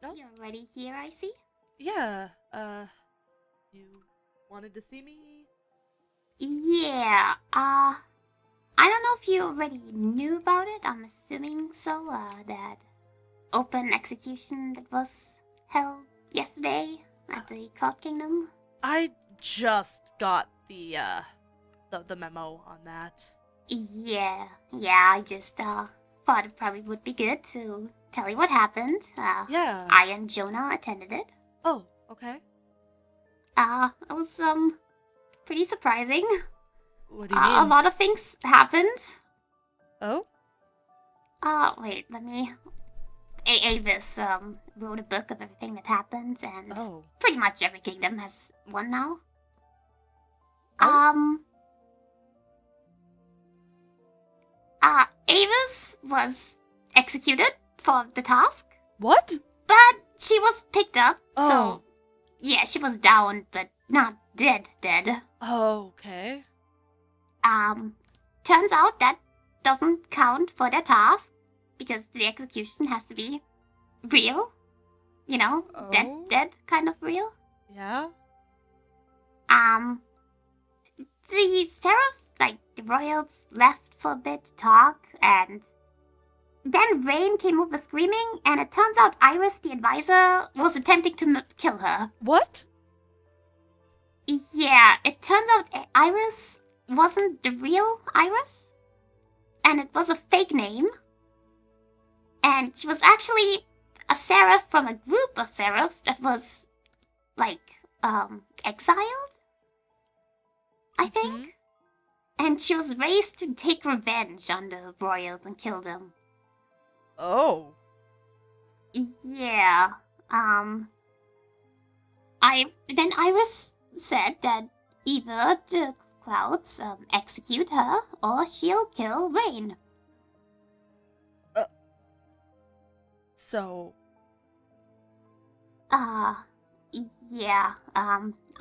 No? You're already here, I see. Yeah, you wanted to see me? Yeah, I don't know if you already knew about it. I'm assuming so, that open execution that was held yesterday Uh, at the Cloud Kingdom. I just got the memo on that. Yeah, I just, thought it probably would be good to tell you what happened. Yeah. I and Jonah attended it. Oh, okay. It was, pretty surprising. What do you A mean? lot of things happened. Oh? Wait, let me. Avis, wrote a book of everything that happened, and Oh. pretty much every kingdom has one now. Oh? Um, Avis was executed for the task, What? but she was picked up, Oh. so yeah, she was down, but not dead. Okay. Um, turns out that doesn't count for the task, because the execution has to be real. You know, Oh? dead kind of real. Yeah? Um, the seraphs, like the royals, left for a bit to talk, and then Rain came over screaming, and it turns out Iris, the advisor, was attempting to kill her. What? Yeah, it turns out Iris wasn't the real Iris, and it was a fake name, and she was actually a seraph from a group of seraphs that was, like, exiled, I think? Mhm. And she was raised to take revenge on the royals and kill them. Oh. Yeah. Um. Then Iris said that either the clouds execute her or she'll kill Rain. Uh, so, Uh. Yeah.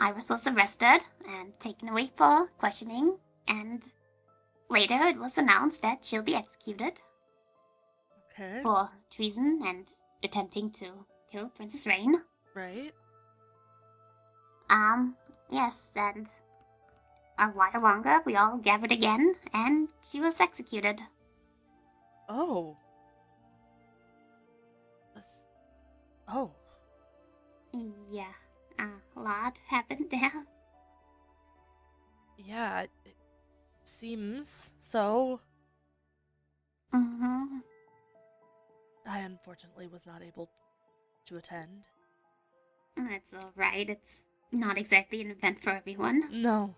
Iris was arrested and taken away for questioning, and later it was announced that she'll be executed okay. for treason and attempting to kill Princess Rain. Right. Yes, and a while longer we all gathered again, and she was executed. Oh. Oh. Yeah, a lot happened there. Yeah, it seems so. Mm-hmm. I unfortunately was not able to attend. That's alright, it's not exactly an event for everyone. No.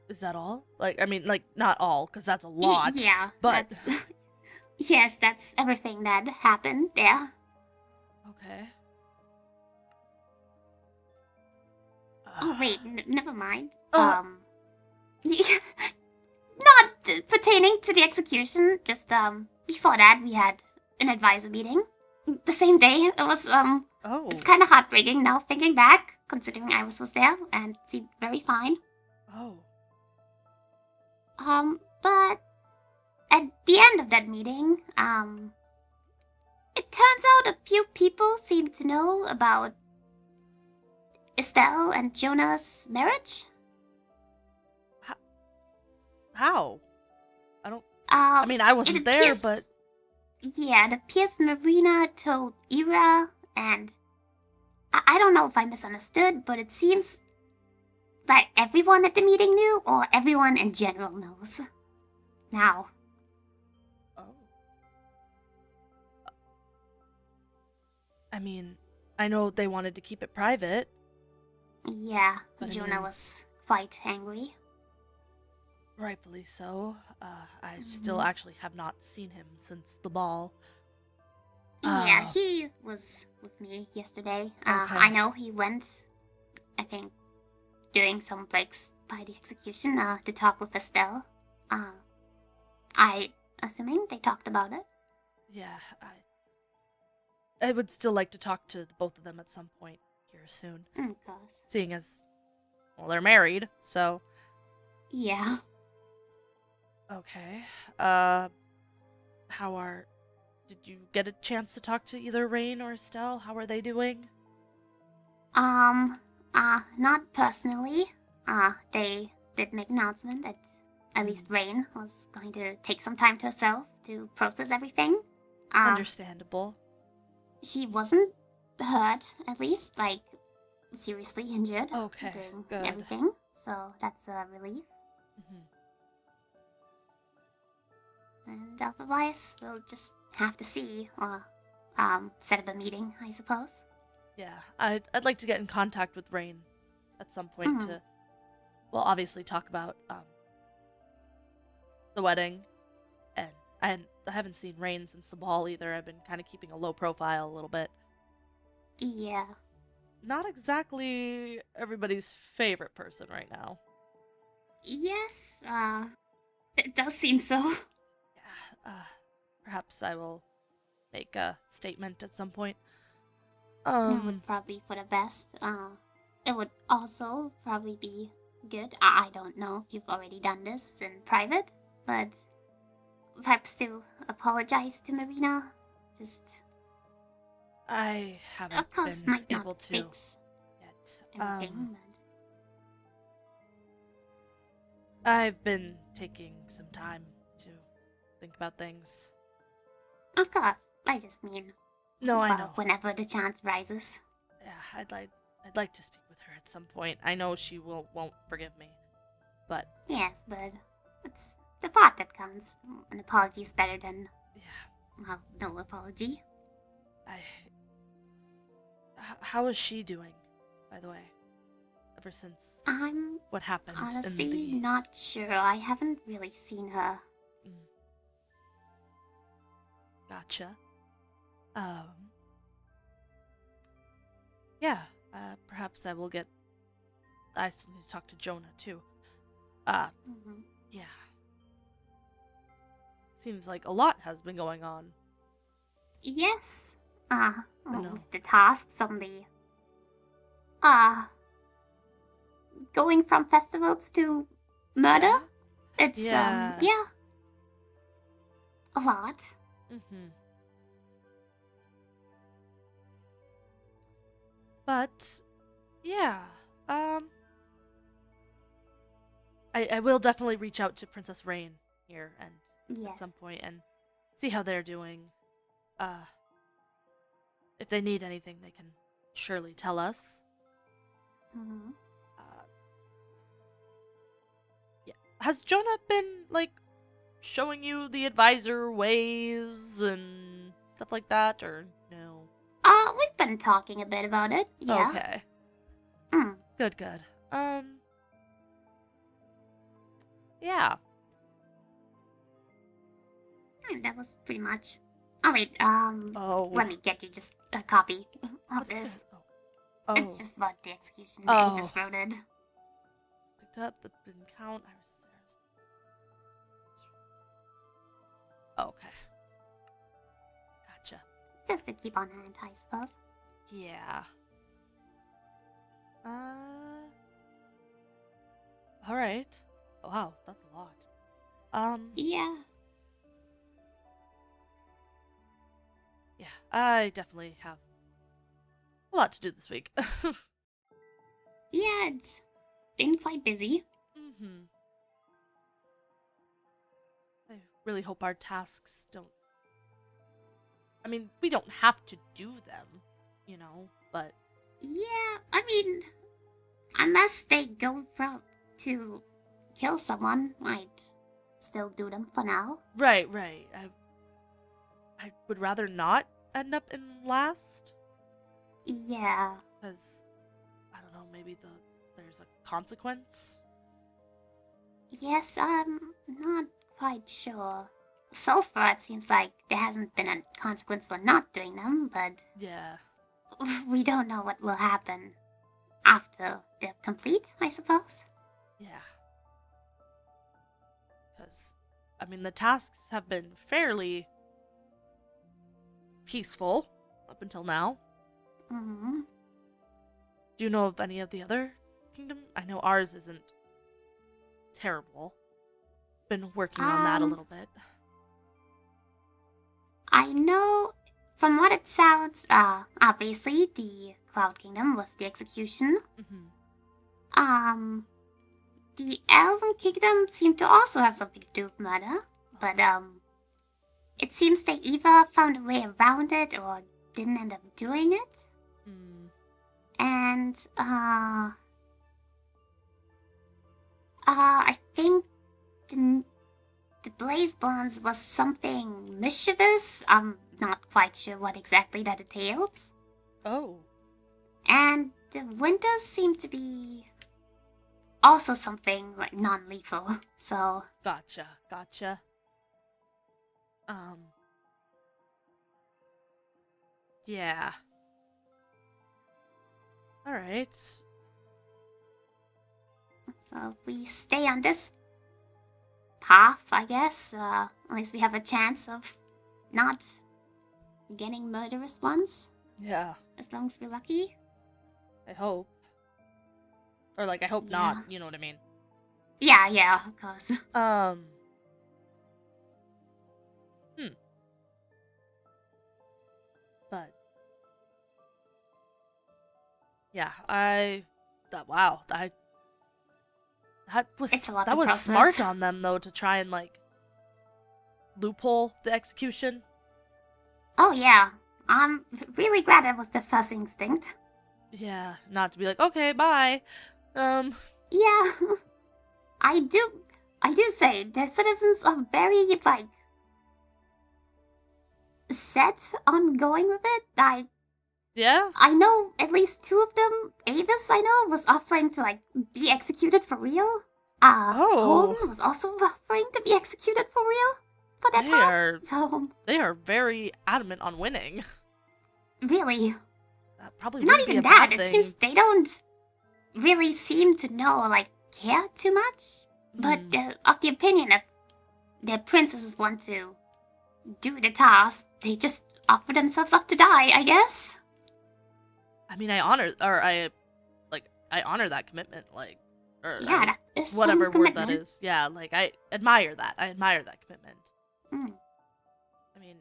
Is that all? Like, I mean, like, not all, because that's a lot. Yeah, But. that's... yes, that's everything that happened there. Okay. Oh, wait, never mind. Uh, Not pertaining to the execution, just, before that we had an advisor meeting. The same day, it was, oh. it's kind of heartbreaking now thinking back, considering Iris was there and seemed very fine. Oh. But at the end of that meeting, it turns out a few people seem to know about Estelle and Jonah's marriage. How? I don't. I mean, I wasn't there, but. Yeah, it appears Marina told Ira, and I don't know if I misunderstood, but it seems like everyone at the meeting knew, or everyone in general knows. Now. Oh. I mean, I know they wanted to keep it private. Yeah, But Jonah was quite angry. Rightfully so. I still actually have not seen him since the ball. Yeah, he was with me yesterday. Okay. I know he went, I think, during some breaks by the execution, to talk with Estelle. I assuming they talked about it. Yeah, I would still like to talk to the both of them at some point here soon. Of course. Seeing as, well, they're married, so. Yeah. Okay. Did you get a chance to talk to either Rain or Estelle? How are they doing? Not personally. They did make an announcement that at least Rain was going to take some time to herself to process everything. Understandable. She wasn't hurt, at least, like, seriously injured Okay, during good. everything, so that's a relief. And otherwise, we'll just have to see, or set up a meeting, I suppose. Yeah, I'd like to get in contact with Rain at some point to, well, obviously talk about the wedding, and I haven't seen Rain since the ball either. I've been kind of keeping a low profile a little bit. Yeah. Not exactly everybody's favorite person right now. Yes, it does seem so. Yeah, perhaps I will make a statement at some point. It would probably be for the best. It would also probably be good. I don't know if you've already done this in private, but perhaps to apologize to Marina. Just, I haven't of course, been might able not to fix yet. anything, I've been taking some time to think about things. but of course, I just mean, No, I know. whenever the chance rises. Yeah, I'd like to speak with her at some point. I know she won't forgive me, but Yes, but it's the thought that counts. An apology is better than, well, no apology. How is she doing, by the way? Ever since I'm what happened honestly not sure. I haven't really seen her. Gotcha. Yeah, perhaps I still need to talk to Jonah, too. Yeah. Seems like a lot has been going on. Yes. No. With the tasks on the, going from festivals to murder? It's, yeah. A lot. But, yeah, I will definitely reach out to Princess Rain here and at some point and see how they're doing. If they need anything, they can surely tell us. Yeah. Has Jonah been, like, showing you the advisor ways and stuff like that, or no? We've been talking a bit about it, yeah. Okay. Good. Yeah. That was pretty much. Oh, wait, let me get you just a copy of this. Oh. It's just about the execution that Avis wrote it. Picked up, but didn't count. Okay. Gotcha. Just to keep on hand, I suppose. Yeah. Alright. Oh, wow, that's a lot. Yeah. Yeah, I definitely have a lot to do this week. Yeah, it's been quite busy. I really hope our tasks don't... I mean, we don't have to do them, but... Yeah, I mean, unless they go to kill someone, I'd still do them for now. Right. I would rather not end up in last. Yeah. Because, I don't know, maybe there's a consequence? Yes, I'm not quite sure. So far, it seems like there hasn't been a consequence for not doing them, but... Yeah. We don't know what will happen after they're complete, I suppose. Yeah. Because, I mean, the tasks have been fairly peaceful up until now. Do you know of any of the other kingdom? I know ours isn't terrible. Been working on that a little bit. I know from what it sounds, obviously the Cloud Kingdom was the execution. Mm-hmm. The Elven Kingdom seemed to also have something to do with murder, but it seems they either found a way around it or didn't end up doing it. Mm. And I think the Blaze Bonds was something mischievous. I'm not quite sure what exactly that entails. Oh. And the Winters seem to be also something like non-lethal. So Gotcha. Yeah. All right. So we stay on this path, I guess. At least we have a chance of not getting murderous ones. Yeah. As long as we're lucky. I hope. Or like, I hope not. You know what I mean? Yeah, of course. But yeah, that was smart on them though, to try and like loophole the execution. Oh yeah, I'm really glad it was the first instinct. Yeah, not to be like, okay, bye. Yeah, I do say the citizens are very like set on going with it. I know at least two of them. Avis, I know, was offering to like be executed for real. Holden was also offering to be executed for real for that task. So they are very adamant on winning. Really? That probably not even even be a that. bad thing. It seems they don't really seem to know like care too much. But of the opinion of the princesses want to do the task, they just offer themselves up to die, I guess. I mean, I honor that commitment, like, or yeah, that is whatever word that is. Yeah, like I admire that. I admire that commitment. I mean,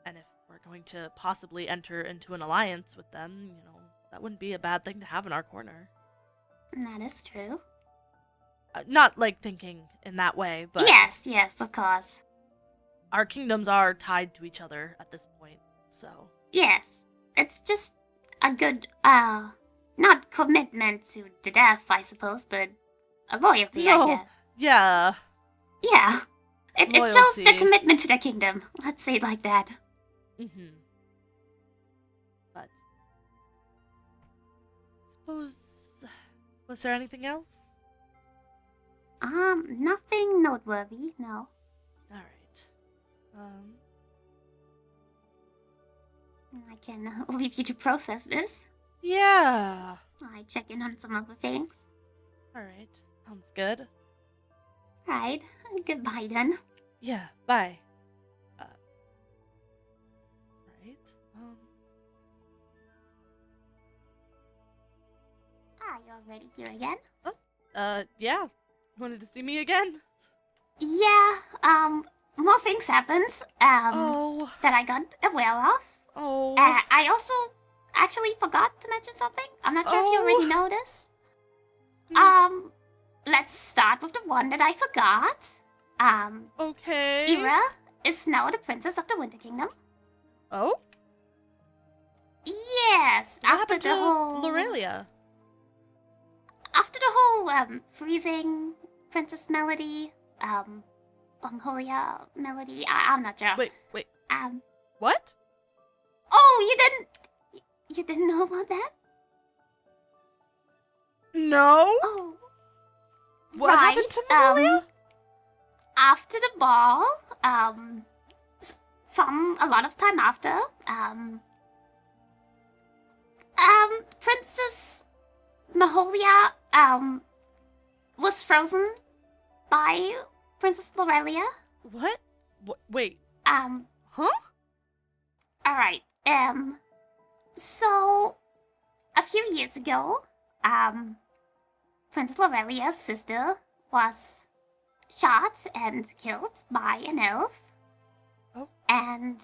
and if we're going to possibly enter into an alliance with them, you know, that wouldn't be a bad thing to have in our corner. That is true. Not like thinking in that way, but yes, of course. Our kingdoms are tied to each other at this point, so yes, it's just a good not commitment to the death, I suppose, but a loyalty, I guess. Yeah. Yeah. It shows the commitment to the kingdom. Let's say it like that. Mm-hmm. But suppose, was there anything else? Nothing noteworthy, no. Alright. I can leave you to process this. Yeah. I check in on some other things. Alright. Sounds good. Right. Goodbye then. Yeah, bye. Right. You're already here again? Oh, yeah. Wanted to see me again? Yeah, more things happened, that I got aware of. Oh. I also actually forgot to mention something. I'm not sure if you already noticed. Let's start with the one that I forgot. Okay. Ira is now the princess of the Winter Kingdom. Oh? Yes, what happened to Lorelia? After the whole, freezing princess melody, Holia melody, I'm not sure. Wait. What? Oh, you didn't know about that? No. Oh. What happened to Lorelia? After the ball, a lot of time after, Princess Maholia, was frozen by Princess Lorelia. What? Wait. Huh? Alright, so, a few years ago, Princess Lorelia's sister was shot and killed by an elf. Oh. And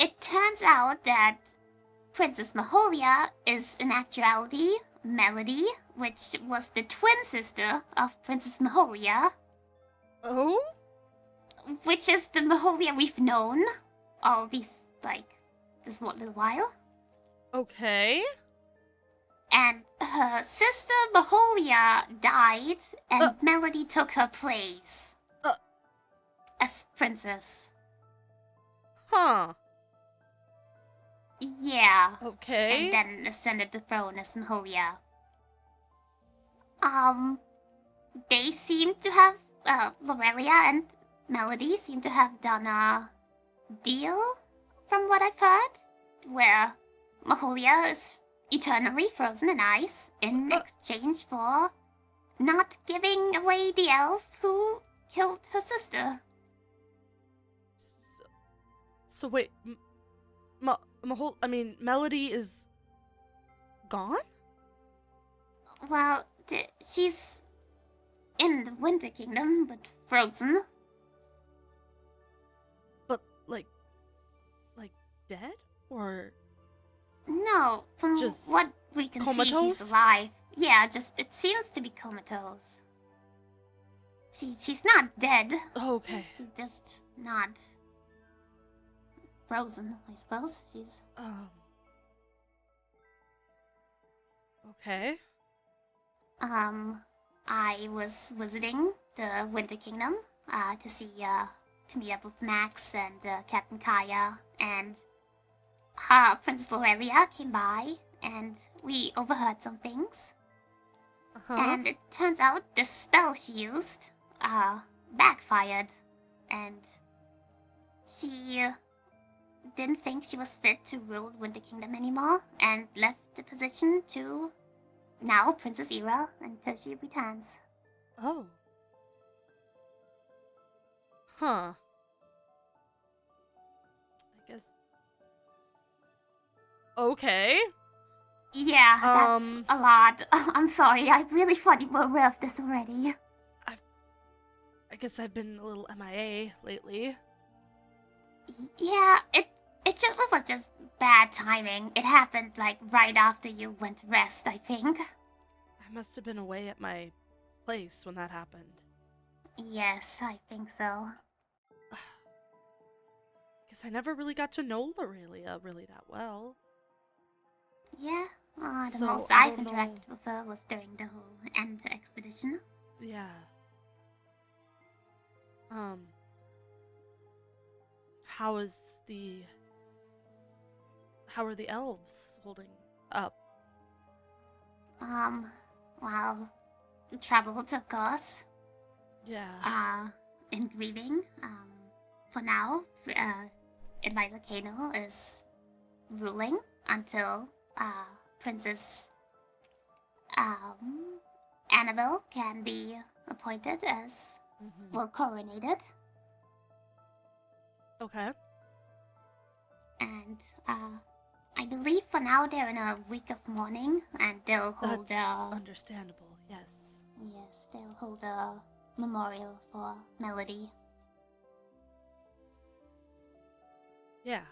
It turns out that Princess Maholia is in actuality Melody, which was the twin sister of Princess Maholia. Oh? Which is the Maholia we've known all these, this one little while. Okay. And her sister Maholia died, and Melody took her place as princess. Huh. Yeah. Okay. And then ascended the throne as Maholia. They seem to have, Lorelia and Melody seem to have done a deal, from what I've heard, where Maholia is eternally frozen in ice in exchange for not giving away the elf who killed her sister. So wait, Melody is gone? Well, she's in the Winter Kingdom, but frozen. But, like dead? Or... No, from just what we can comatose? see, she's alive. Yeah, it seems to be comatose. She's not dead. Okay. She's just not frozen, I suppose. She's... Okay. I was visiting the Winter Kingdom, to meet up with Max and Captain Kaya, and Princess Lorelia came by, and we overheard some things. And it turns out the spell she used, backfired, and she didn't think she was fit to rule the Winter Kingdom anymore, and left the position to now Princess Era until she returns. Oh. Huh. I guess... Okay. Yeah, that's a lot. I'm sorry, I really thought you were aware of this already. I guess I've been a little MIA lately. Yeah, it was just bad timing. It happened, right after you went to rest, I think. I must have been away at my place when that happened. Yes, I think so. Guess I never really got to know Lorelia really that well. Yeah, the So, most I I've don't know. interacted with her was during the whole End expedition. Yeah. How are the elves holding up? Well, troubled, of course. Yeah. In grieving. For now, Advisor Kano is ruling until, Princess, Annabelle can be appointed as, coronated. Okay. And, I believe for now they're in a week of mourning, and they'll hold That's understandable, yes. Yes, they'll hold a memorial for Melody. Yeah.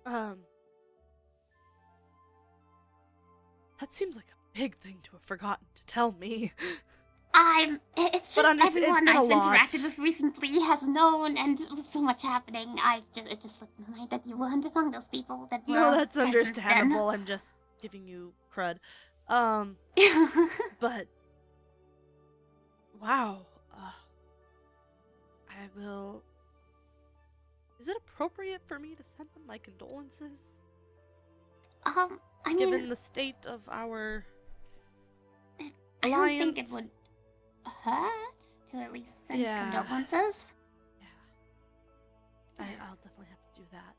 That seems like a big thing to have forgotten to tell me. It's just everyone I've interacted with recently has known, and with so much happening, it just slipped my mind that you weren't among those people that were. No, that's understandable. I'm just giving you crud. But wow. I will. Is it appropriate for me to send them my condolences? Given the state of our I alliance? don't think it would hurt to at least send condolences. Yeah. I'll definitely have to do that.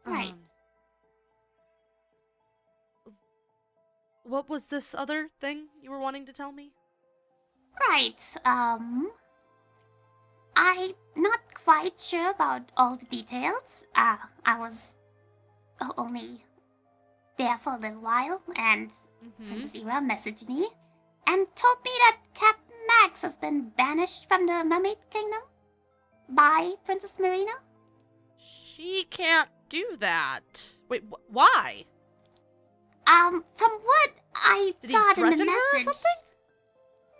Right. What was this other thing you were wanting to tell me? Right, I'm not quite sure about all the details. I was only there for a little while, and Princess Era messaged me and told me that Captain Max has been banished from the Mermaid Kingdom by Princess Marina? She can't do that. Wait, why? From what I Did he got in the threaten her or message... something?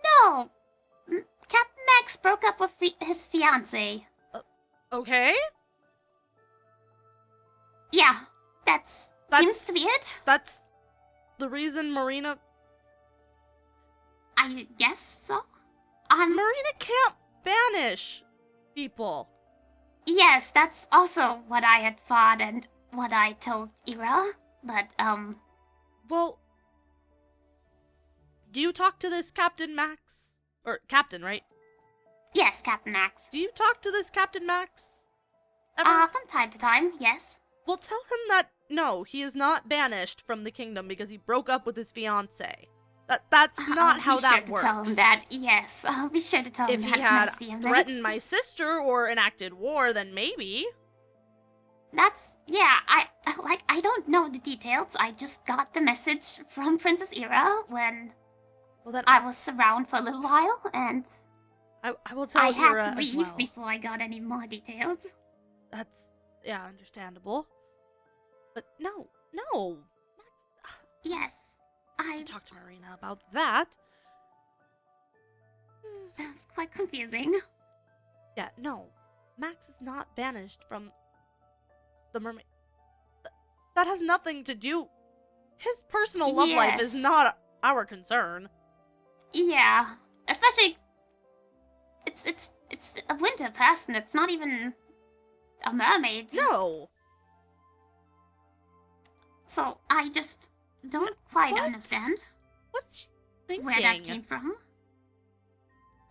No. Captain Max broke up with his fiancée. Okay. Yeah, seems to be it. That's the reason Marina... I guess so. Marina can't banish people. Yes, that's also what I had thought and what I told Ira, but, Well, do you talk to this Captain Max? Or Captain, right? Yes, Captain Max. Do you talk to this Captain Max? Ever? From time to time, yes. Well, tell him that, no, he is not banished from the kingdom because he broke up with his fiancée. That's not how that works. I'll be sure to tell him that, yes. I'll be sure to tell him If that. he had when I see him threatened next. my sister or enacted war, then maybe. Yeah, I don't know the details. I just got the message from Princess Ira when I was around for a little while, and I will tell I had Ira to leave as well. before I got any more details. That's, yeah, understandable. But no. Yes, I have to talk to Marina about that. That's quite confusing. Yeah, no. Max is not banished from the mermaid. That has nothing to do... His personal love life is not our concern. Yeah, especially... It's a winter person. It's not even a mermaid. No. So I just don't quite understand. What's she thinking? Where that came from.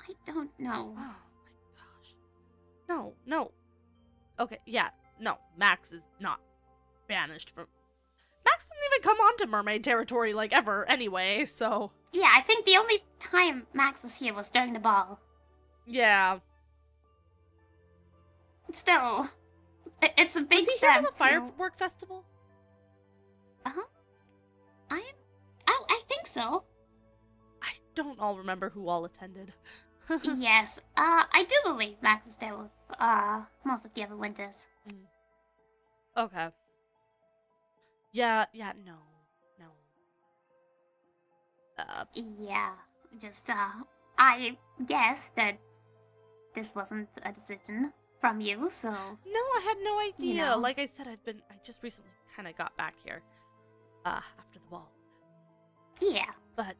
I don't know. Oh my gosh. No. Okay, yeah, no. Max is not banished from... Max didn't even come onto mermaid territory, like, ever, anyway, so... Yeah, I think the only time Max was here was during the ball. Yeah. Still, it's a big step. Was he step. here for the firework festival? I think so. I don't all remember who all attended. Yes, I do believe Max was there with, most of the other winters. Okay. Yeah, no. Yeah, just, I guess that this wasn't a decision from you, so... No, I had no idea. You know. Like I said, I just recently kind of got back here, after the ball. Yeah. But,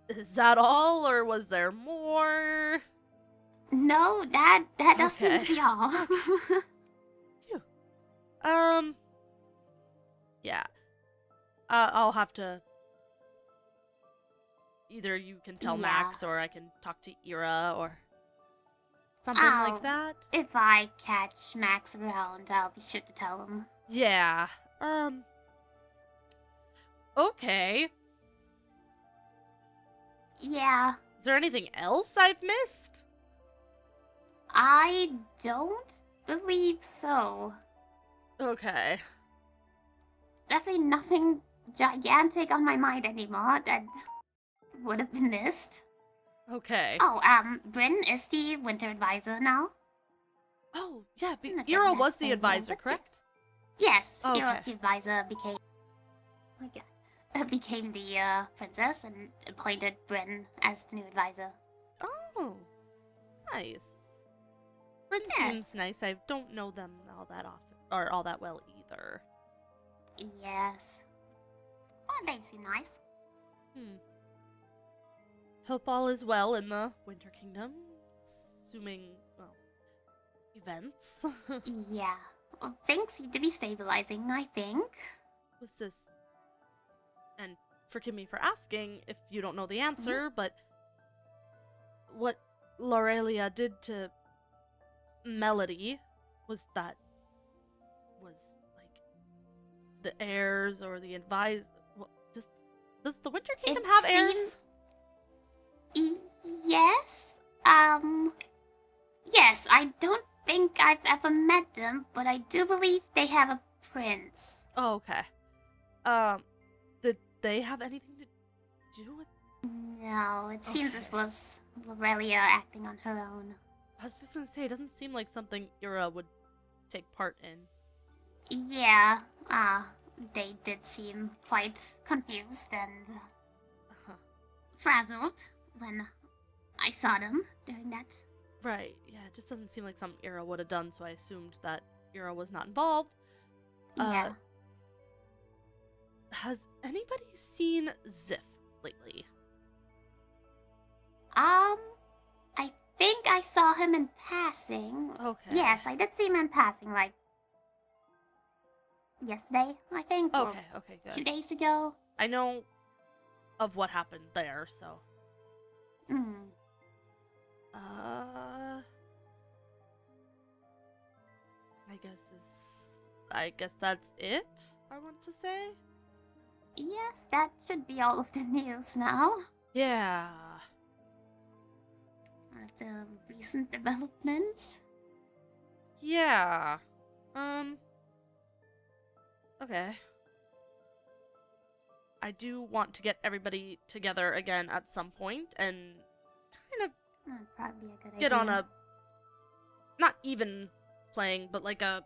is that all, or was there more? No, that does seem to be all. Phew. Yeah. I'll have to... Either you can tell Max, or I can talk to Ira, or something like that. If I catch Max around, I'll be sure to tell him. Yeah. Okay. Yeah. Is there anything else I've missed? I don't believe so. Okay. Definitely nothing gigantic on my mind anymore that would have been missed. Okay. Oh, Bryn is the winter advisor now. Oh, yeah, Ira was the advisor, correct? Yes, Okay. Ira was the advisor, became the princess and appointed Bryn as the new advisor. Oh, nice. Bryn seems nice. I don't know them all that often, or all that well either. Yes. Oh, they seem nice. Hope all is well in the Winter Kingdom, assuming, well, events. Yeah. Well, things seem to be stabilizing, I think. Was this... And forgive me for asking if you don't know the answer, but what Lorelia did to Melody, was like the heirs or the advisor? Well, just, does the Winter Kingdom have heirs? Yes. Yes, I don't think I've ever met them, but I do believe they have a prince. Oh, okay. Did they have anything to do with... No, it seems this was Lorelia acting on her own. I was just gonna say, it doesn't seem like something Ira would take part in. Yeah, they did seem quite confused and frazzled when I saw them doing that. Right, yeah, it just doesn't seem like something Ira would have done, so I assumed that Ira was not involved. Yeah. Has anybody seen Ziff lately? I think I saw him in passing. Okay. Yes, I did see him in passing, like, yesterday, I think. Okay, okay, good. 2 days ago. I know of what happened there, so. I guess that's it, I want to say. Yes, that should be all of the news now. Yeah. Of the recent developments. Yeah. Okay. I do want to get everybody together again at some point and kind of probably a good get idea. on a, not even playing, but like a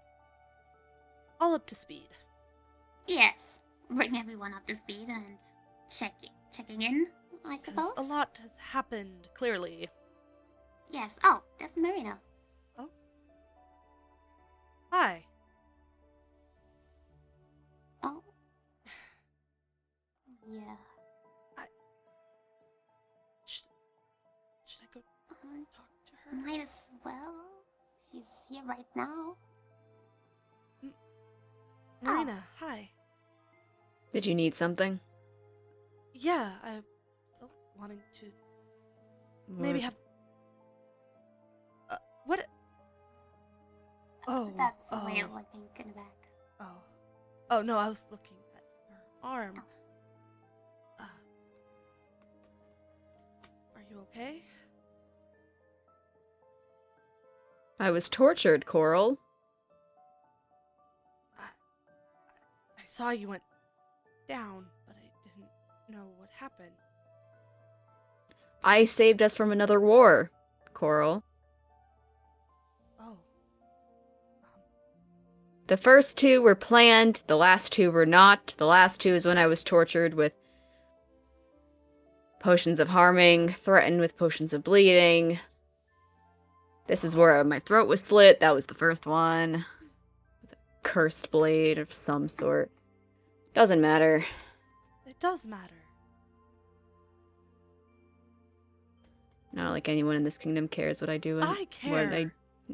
all up to speed. Yes, bring everyone up to speed and checking in, I suppose. A lot has happened, clearly. Yes. Oh, there's Marina. Oh. Hi. Oh. Yeah. Should I go talk to her? Might as well. She's here right now. Marina, hi. Did you need something? Yeah, I wanting to maybe have what? Oh, That's a way of looking in the back. Oh no, I was looking at her arm. Are you okay? I was tortured, Coral. I saw you went down, but I didn't know what happened. I saved us from another war, Coral. Oh. The first 2 were planned, the last 2 were not. The last 2 is when I was tortured with potions of harming, threatened with potions of bleeding. This is where my throat was slit. That was the first one. With a cursed blade of some sort. Doesn't matter. It does matter. Not like anyone in this kingdom cares what I do. I care.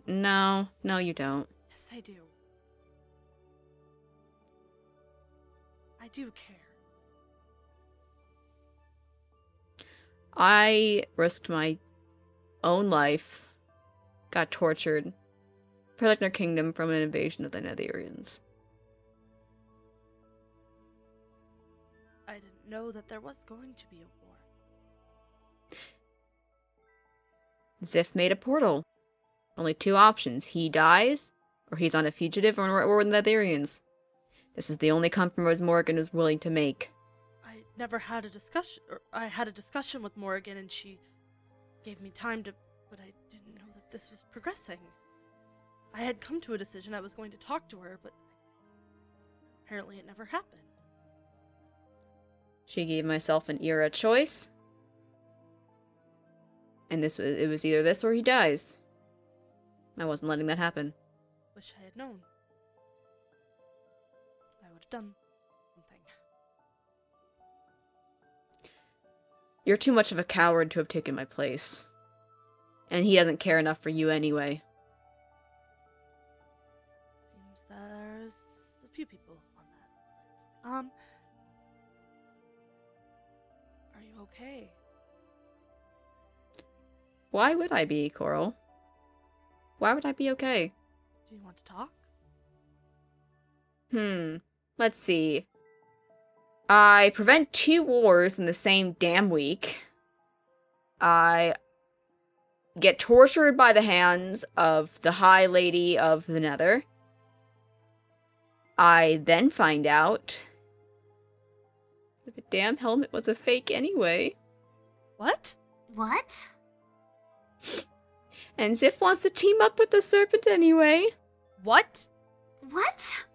No, you don't. Yes, I do. I do care. I risked my own life, got tortured, protect our kingdom from an invasion of the Netherians. I didn't know that there was going to be a war. Ziff made a portal. Only 2 options. He dies, or he's on a fugitive, or we're the Netherians. This is the only compromise Morgan was willing to make. I never had a discussion, or I had a discussion with Morgan and she gave me time to, but I didn't know that this was progressing. I had come to a decision I was going to talk to her, but apparently it never happened. She gave myself an era choice. And it was either this or he dies. I wasn't letting that happen. Wish I had known. I would have done something. You're too much of a coward to have taken my place. And he doesn't care enough for you anyway. Seems there's a few people on that list. Are you okay? Why would I be, Coral? Why would I be okay? Do you want to talk? Let's see. I prevent 2 wars in the same damn week. I get tortured by the hands of the High Lady of the Nether. I then find out that the damn helmet was a fake anyway. What? What? And Ziff wants to team up with the serpent anyway. What? What?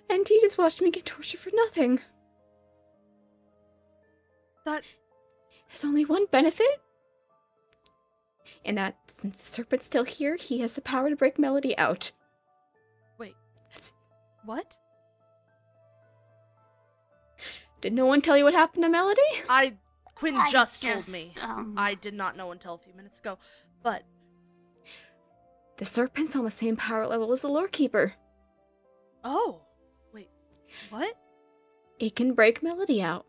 And he just watched me get tortured for nothing. That... There's only one benefit. And that, since the serpent's still here, he has the power to break Melody out. Wait. What? Did no one tell you what happened to Melody? Quinn just told me. I did not know until a few minutes ago, but... The serpent's on the same power level as the lore keeper. Oh. Wait. What? It can break Melody out.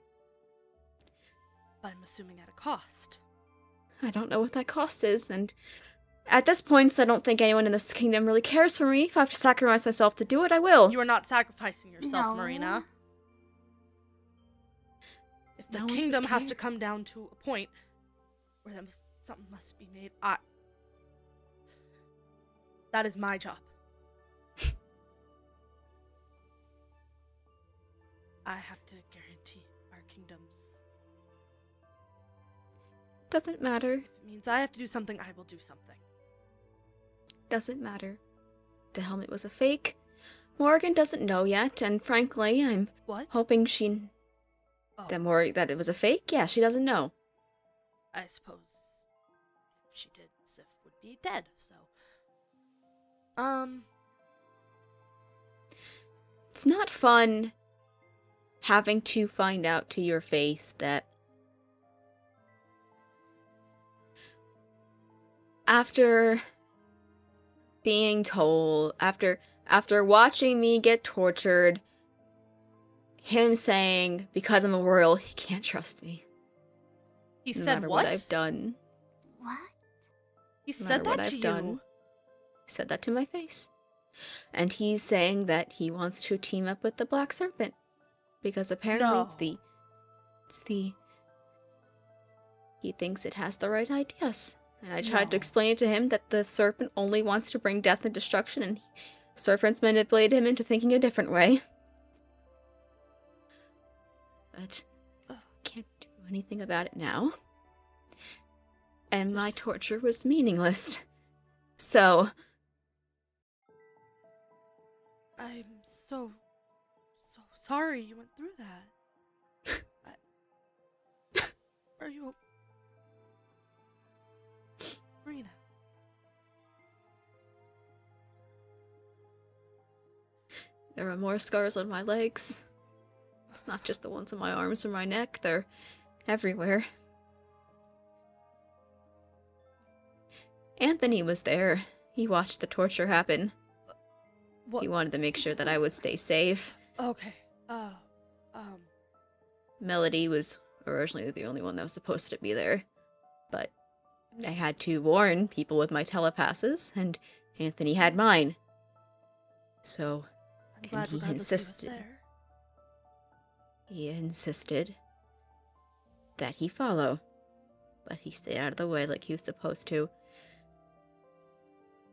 I'm assuming at a cost. I don't know what that cost is, and at this point, I don't think anyone in this kingdom really cares for me. If I have to sacrifice myself to do it, I will. You are not sacrificing yourself, No. Marina. If the No one kingdom would has care. to come down to a point where something must be made, that is my job. I have to guarantee our kingdoms. Doesn't matter. If it means I have to do something, I will do something. Doesn't matter. The helmet was a fake. Morgan doesn't know yet, and frankly, I'm What? hoping she... Oh, that it was a fake? Yeah, she doesn't know. I suppose if she did, Sif would be dead, so... It's not fun having to find out to your face that after being told, after watching me get tortured, him saying, because I'm a royal, he can't trust me. He No said matter what? what I've done. What? He No said matter what that to I've you? done. He said that to my face. And he's saying that he wants to team up with the Black Serpent. Because apparently No. he thinks it has the right ideas. And I tried to No. explain to him that the serpent only wants to bring death and destruction, and serpents manipulated him into thinking a different way. But can't do anything about it now. And my torture was meaningless. So... I'm so sorry you went through that. Are you... Marina. There are more scars on my legs. It's not just the ones on my arms or my neck, they're everywhere. Anthony was there. He watched the torture happen. What? He wanted to make sure that I would stay safe. Okay. Melody was originally the only one that was supposed to be there. But I had to warn people with my telepasses, and Anthony had mine. So, I'm glad he regardless he was insisted. there. He insisted that he follow. But he stayed out of the way like he was supposed to.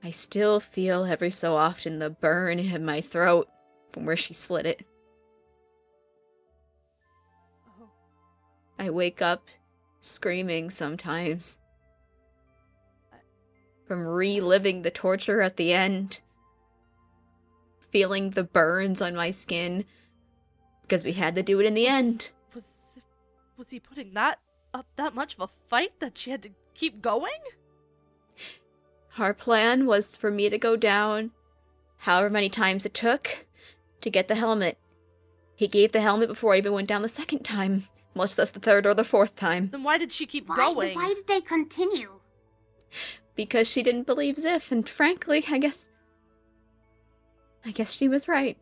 I still feel every so often the burn in my throat from where she slit it. Oh. I wake up screaming sometimes. From reliving the torture at the end. Feeling the burns on my skin. Because we had to do it in the end. Was he putting that up that much of a fight that she had to keep going? Our plan was for me to go down however many times it took to get the helmet. He gave the helmet before I even went down the second time, much less the third or the fourth time. Then why did she keep going? Why did they continue? Because she didn't believe Ziff, and frankly, I guess she was right.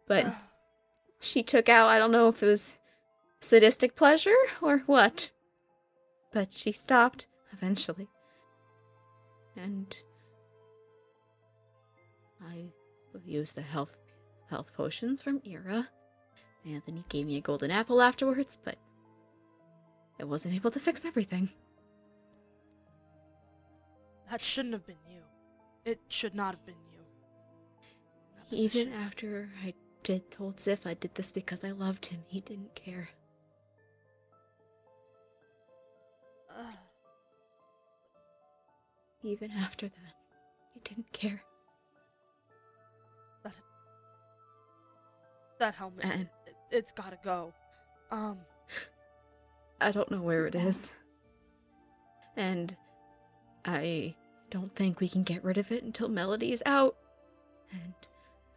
But she took out, I don't know if it was sadistic pleasure or what. But she stopped, eventually. And I used the health potions from Ira. Anthony gave me a golden apple afterwards, but I wasn't able to fix everything. That shouldn't have been you. It should not have been you. In that Even position. after told Ziff I did this because I loved him, he didn't care. even after that, he didn't care. That helmet, And it's gotta go. I don't know where it is. And I don't think we can get rid of it until Melody is out. And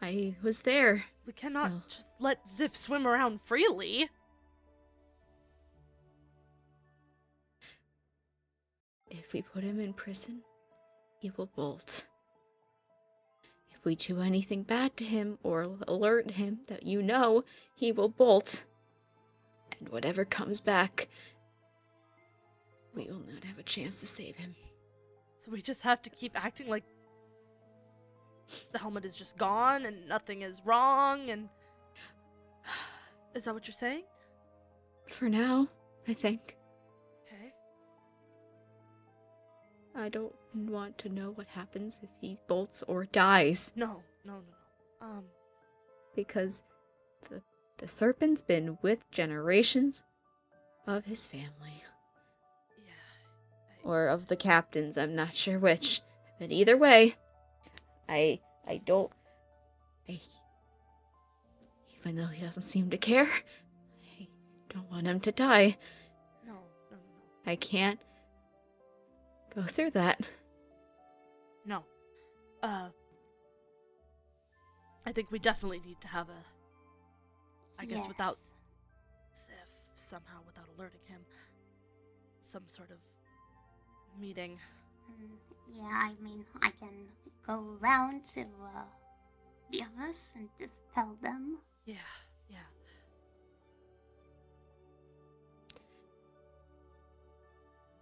I was there. We cannot just let Zip swim around freely. If we put him in prison, he will bolt. If we do anything bad to him or alert him that you know, he will bolt. And whatever comes back, we will not have a chance to save him. So we just have to keep acting like the helmet is just gone and nothing is wrong and... Is that what you're saying? For now, I think. Okay. I don't want to know what happens if he bolts or dies. No. Because the serpent's been with generations of his family. Yeah. Or of the captains, I'm not sure which. But either way, I don't... even though he doesn't seem to care, I don't want him to die. No. I can't go through that. No. I think we definitely need to have I guess Yes. without Sif, somehow without alerting him, some sort of meeting. Yeah, I mean, I can go around to the others and just tell them. Yeah.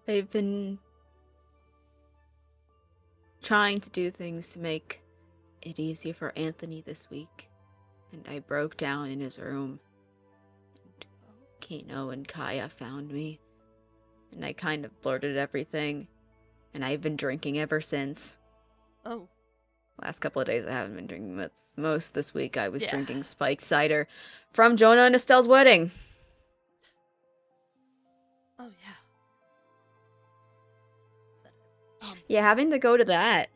They've been trying to do things to make it easier for Anthony this week, and I broke down in his room, and Kano and Kaya found me, and I kind of blurted everything, and I've been drinking ever since. Oh. Last couple of days I haven't been drinking, but most this week I was Yeah. drinking spiked cider from Jonah and Estelle's wedding. Oh, yeah. Yeah, having to go to that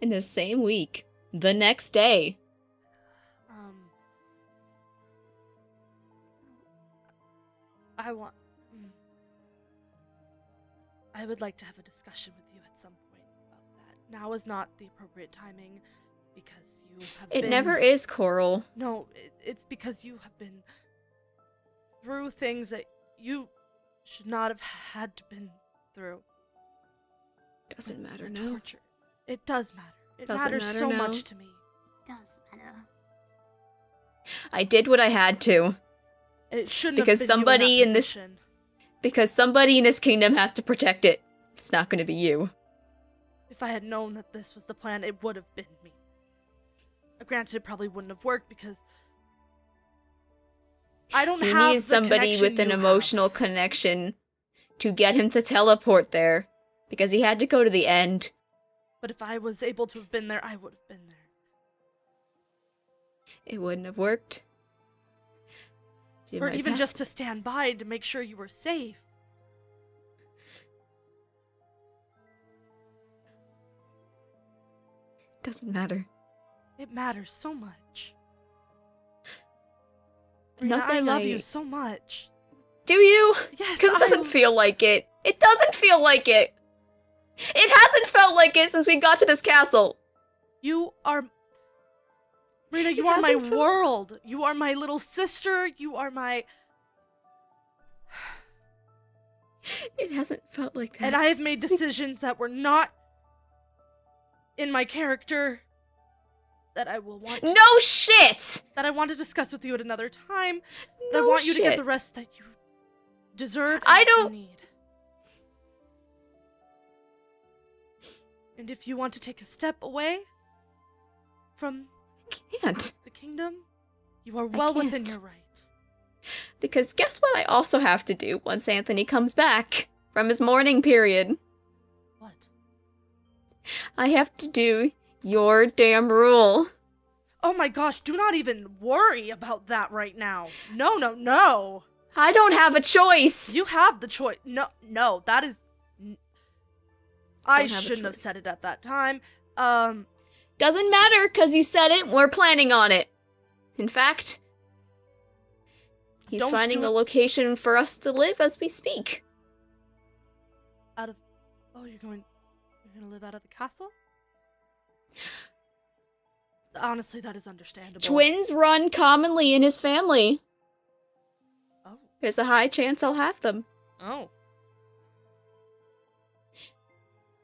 in the same week, the next day. I would like to have a discussion with you at some point about that. Now is not the appropriate timing because you have been... It never is, Coral. No, it's because you have been through things that you should not have had to been through. Doesn't matter The now. torture. It does matter. It Doesn't matters matter so now. much to me. It does matter. I did what I had to. It shouldn't Because have been somebody you in in that this- position. Because somebody in this kingdom has to protect it. It's not going to be you. If I had known that this was the plan, it would have been me. Granted, it probably wouldn't have worked because I don't He have needs the somebody connection with an you emotional have. connection to get him to teleport there. Because he had to go to the end. But if I was able to have been there, I would have been there. It wouldn't have worked. Did Or my even best. just to stand by to make sure you were safe. Doesn't matter. It matters so much. Rena, I Nothing love I- you so much. Do you? Yes, Because it doesn't feel like it. It doesn't feel like it. It hasn't felt like it since we got to this castle. You are... Rena, you It are my hasn't felt- world. You are my little sister. You are my... It hasn't felt like that. And I have made decisions that were not in my character that I will want to, No shit! that I want to discuss with you at another time. But No I want you to get shit. the rest that you deserve and I that you don't- need. And if you want to take a step away from Can't. the kingdom, you are well within can't. your right. Because guess what I also have to do once Anthony comes back from his mourning period? What? I have to do your damn rule. Oh my gosh, do not even worry about that right now. No, no, no. I don't have a choice. You have the choice. No, that is... I shouldn't have said it at that time. Doesn't matter, because you said it, we're planning on it. In fact, he's finding a location for us to live as we speak. Oh, you're gonna live out of the castle? Honestly, that is understandable. Twins run commonly in his family. Oh. There's a high chance I'll have them. Oh.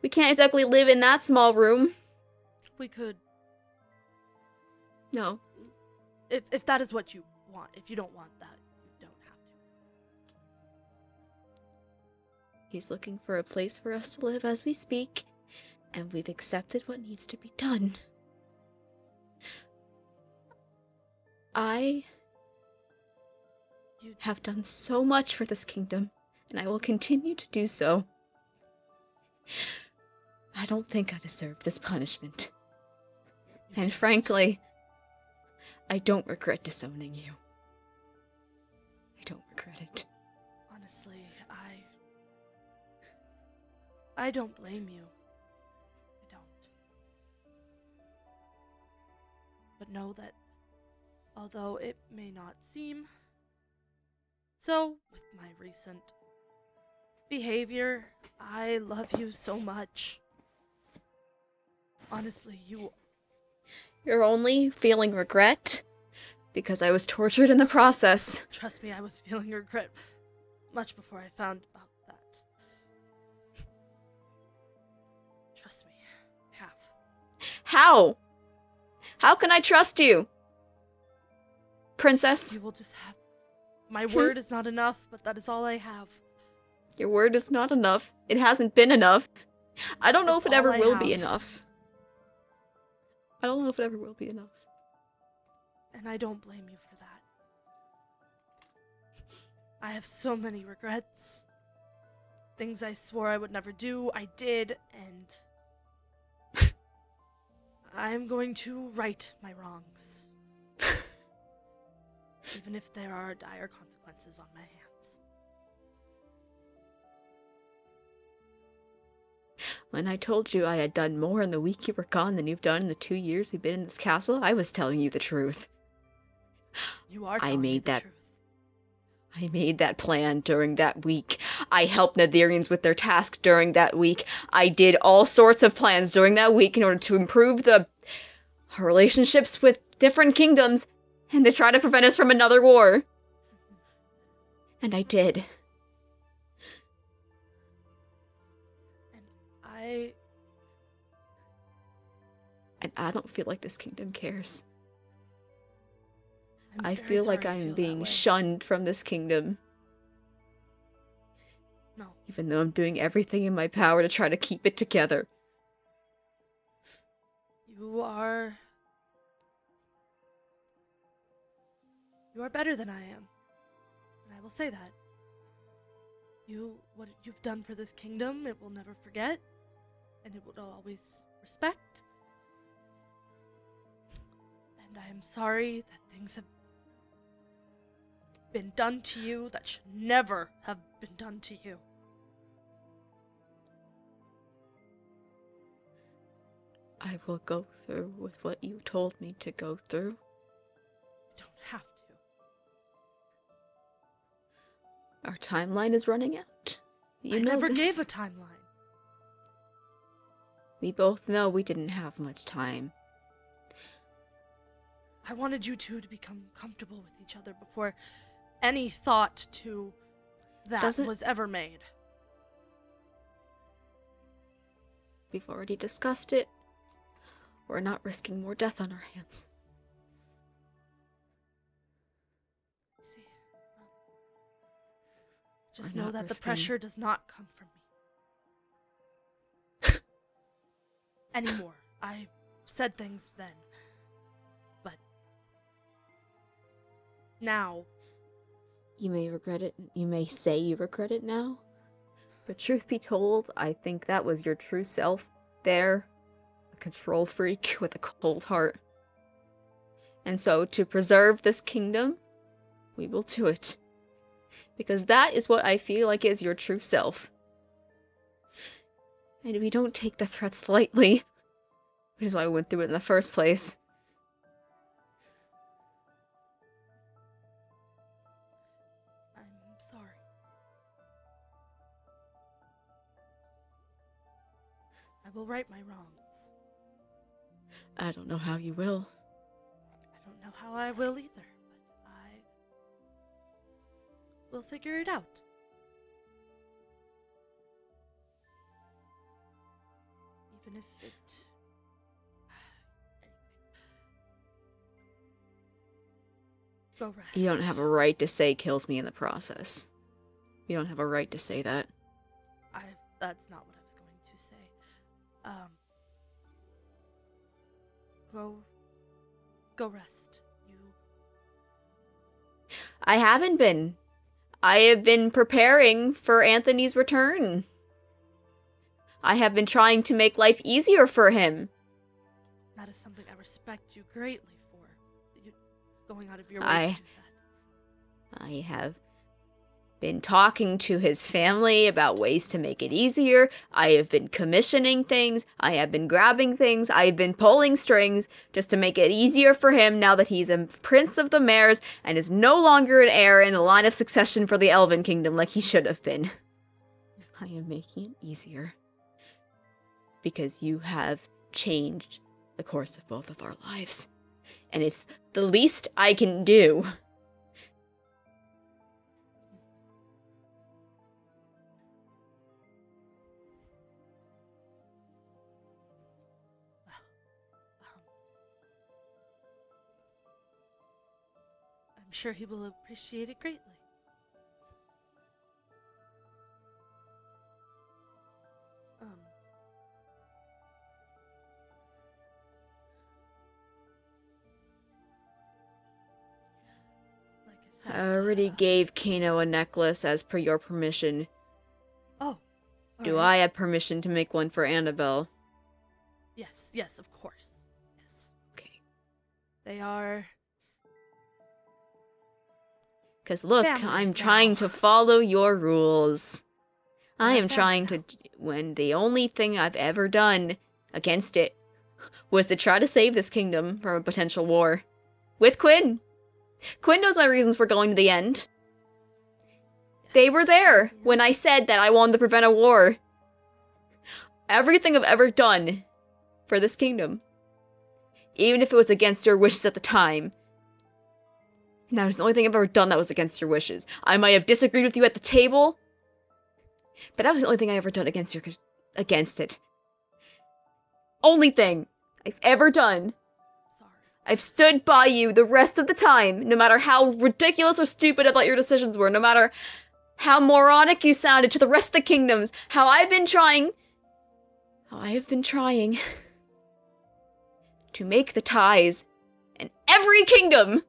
We can't exactly live in that small room. We could. No. If that is what you want. If you don't want that, you don't have to. He's looking for a place for us to live as we speak, and we've accepted what needs to be done. I have done so much for this kingdom, and I will continue to do so. I don't think I deserve this punishment. And frankly, I don't regret disowning you. I don't regret it. Honestly, I don't blame you. I don't. But know that although it may not seem so with my recent behavior, I love you so much. Honestly, You're only feeling regret because I was tortured in the process. Trust me, I was feeling regret much before I found about that. Trust me, I have. How? How can I trust you? Princess? You will just have... My word is not enough, but that is all I have. Your word is not enough. It hasn't been enough. I don't know if it ever will be enough. I don't know if it ever will be enough. And I don't blame you for that. I have so many regrets. Things I swore I would never do, I did, and I'm going to right my wrongs. Even if there are dire consequences on my hands. When I told you I had done more in the week you were gone than you've done in the 2 years we've been in this castle, I was telling you the truth. You are telling me the truth. I made that plan during that week. I helped Netherians with their task during that week. I did all sorts of plans during that week in order to improve our relationships with different kingdoms and to try to prevent us from another war. And I did. And I don't feel like this kingdom cares. I feel like I'm being shunned from this kingdom. No. Even though I'm doing everything in my power to try to keep it together. You are better than I am. And I will say that. What you've done for this kingdom, it will never forget. And it will always respect. And I am sorry that things have been done to you that should never have been done to you. I will go through with what you told me to go through. You don't have to. Our timeline is running out. I never gave a timeline. We both know we didn't have much time. I wanted you two to become comfortable with each other before any thought to that was ever made. We've already discussed it. We're not risking more death on our hands. See, just know that the pressure does not come from me. Anymore. I said things then. But now... You may regret it. You may say you regret it now. But truth be told, I think that was your true self there. A control freak with a cold heart. And so, to preserve this kingdom, we will do it. Because that is what I feel like is your true self. And we don't take the threats lightly. Which is why we went through it in the first place. I'm sorry. I will right my wrongs. I don't know how you will. I don't know how I will either, but I will figure it out. Even if it... Anyway. Go rest. You don't have a right to say kills me in the process. You don't have a right to say that. That's not what I was going to say. Go rest. I haven't been. I have been preparing for Anthony's return. I have been trying to make life easier for him. That is something I respect you greatly for. You going out of your way to do that. I have been talking to his family about ways to make it easier. I have been commissioning things. I have been grabbing things. I've been pulling strings just to make it easier for him now that he's a prince of the mares and is no longer an heir in the line of succession for the Elven Kingdom like he should have been. I am making it easier because you have changed the course of both of our lives. And it's the least I can do. I'm sure he will appreciate it greatly. Like I said, I already gave Kano a necklace as per your permission. Oh. Do I have permission to make one for Annabelle? Yes, of course. Yes. Okay. They are... Because look, family I'm trying to follow your rules. I am trying to... When the only thing I've ever done against it was to try to save this kingdom from a potential war. With Quinn. Quinn knows my reasons for going to the end. Yes. They were there when I said that I wanted to prevent a war. Everything I've ever done for this kingdom, even if it was against your wishes at the time, and that was the only thing I've ever done that was against your wishes. I might have disagreed with you at the table, but that was the only thing I ever done against it. Only thing I've ever done. Sorry. I've stood by you the rest of the time, no matter how ridiculous or stupid I thought your decisions were, no matter how moronic you sounded to the rest of the kingdoms, how I have been trying to make the ties in every kingdom,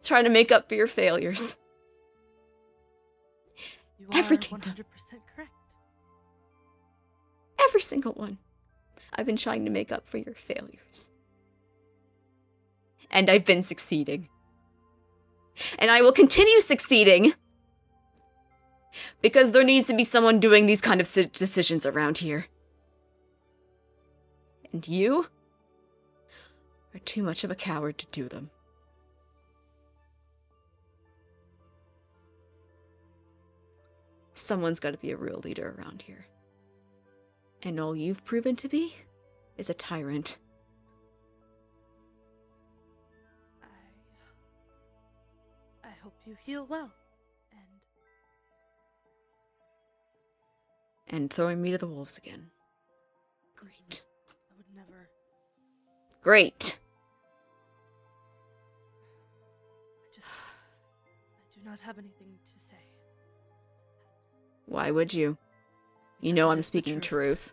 trying to make up for your failures. You Every are kingdom. 100% correct. Every single one. I've been trying to make up for your failures. And I've been succeeding. And I will continue succeeding. Because there needs to be someone doing these kind of decisions around here. And you are too much of a coward to do them. Someone's got to be a real leader around here. And all you've proven to be is a tyrant. I hope you heal well. And throwing me to the wolves again. Great. I would never... Great. I do not have anything to say. Why would you? You know I'm speaking truth.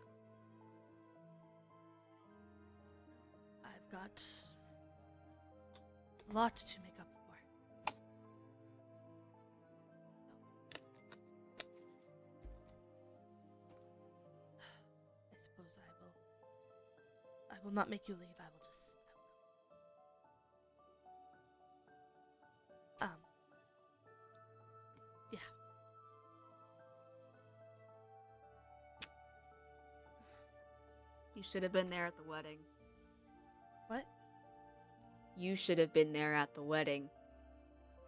I've got a lot to make up for. I suppose I will not make you leave. I will just... yeah. You should have been there at the wedding. What? You should have been there at the wedding.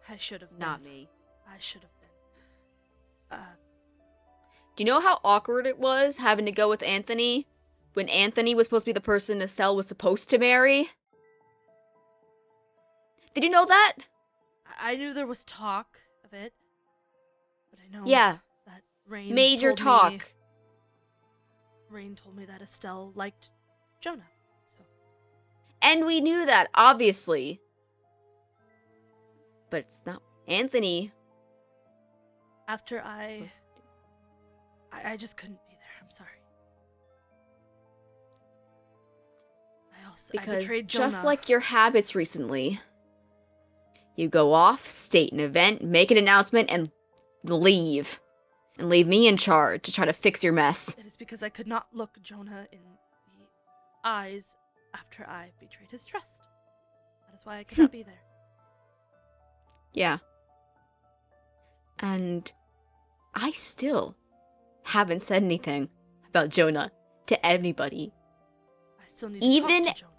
I should have been. Not me. I should have been. Do you know how awkward it was having to go with Anthony when Anthony was supposed to be the person Estelle was supposed to marry? Did you know that? I knew there was talk of it, but I know Yeah. that Rain Major told talk. me, Rain told me that Estelle liked Jonah. So And we knew that, obviously. But it's not Anthony. after was supposed to do. I just couldn't be there. I'm sorry. I Because betrayed Jonah. just like your habits recently, you go off, state an event, make an announcement, and leave. And leave me in charge to try to fix your mess. It is because I could not look Jonah in the eyes after I betrayed his trust. That is why I could not be there. Yeah. And I still haven't said anything about Jonah to anybody. I still need to Even- talk to Jonah.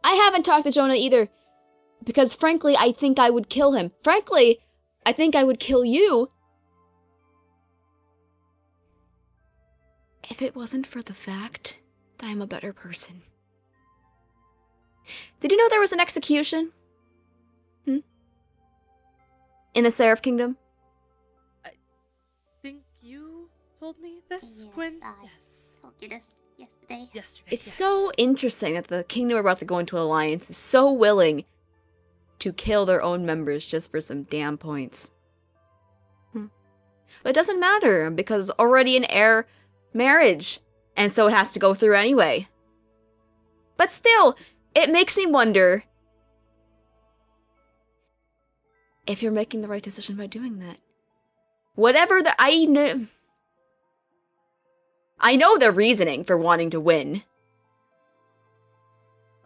I haven't talked to Jonah either, because frankly, I think I would kill him. Frankly, I think I would kill you if it wasn't for the fact that I'm a better person. Did you know there was an execution? In the Seraph Kingdom? Think you told me this, Yes, Quinn? I Yes. told you this yesterday. Yesterday. It's yes. so interesting that the kingdom we're about to go into alliance is so willing to kill their own members just for some damn points. But it doesn't matter, because it's already an heir marriage, and so it has to go through anyway. But still, it makes me wonder if you're making the right decision by doing that. Whatever the... I know their reasoning for wanting to win.